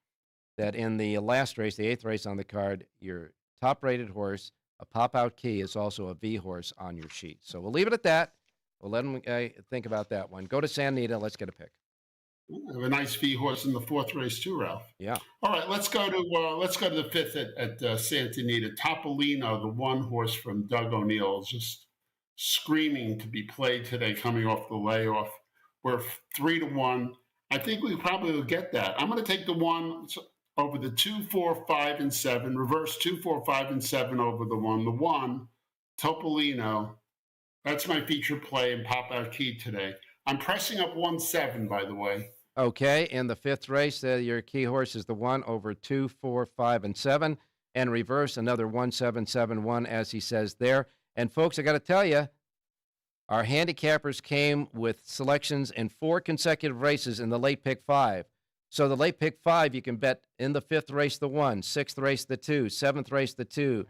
S5: that in the last race, the 8th race on the card, your top-rated horse, a pop-out key, is also a V horse on your sheet. So we'll leave it at that. We'll let them think about that one. Go to Santa Anita. Let's get a pick.
S10: I have a nice V horse in the 4th race too, Ralph.
S5: Yeah.
S10: All right, let's go to the 5th at Santa Anita. Topolino, the one horse from Doug O'Neill, just screaming to be played today, coming off the layoff. We're 3-1. I think we probably will get that. I'm going to take the 1 over the 2, 4, 5, and 7. Reverse 2, 4, 5, and 7 over the 1. The 1, Topolino. That's my feature play and pop-out key today. I'm pressing up 1-7, by the way.
S5: Okay, in the 5th race, your key horse is the 1 over 2, 4, 5, and 7. And reverse, another 1, 7, 7, 1, as he says there. And, folks, I got to tell you, our handicappers came with selections in 4 consecutive races in the late pick 5. So the late pick 5, you can bet in the 5th race the 1, 6th race the 2, 7th race the 2,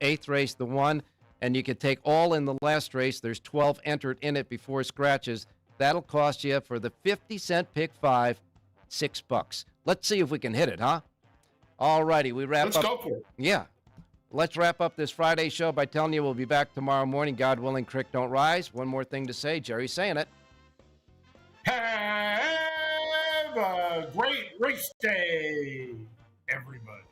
S5: 8th race the 1, and you can take all in the last race. There's 12 entered in it before scratches. That'll cost you for the 50-cent pick 5, $6. Let's see if we can hit it, huh? All righty, we wrap up.
S10: Let's go for it.
S5: Yeah. Let's wrap up this Friday show by telling you we'll be back tomorrow morning. God willing, creek don't rise. One more thing to say. Jerry's saying it.
S10: Have Have a great race day, everybody.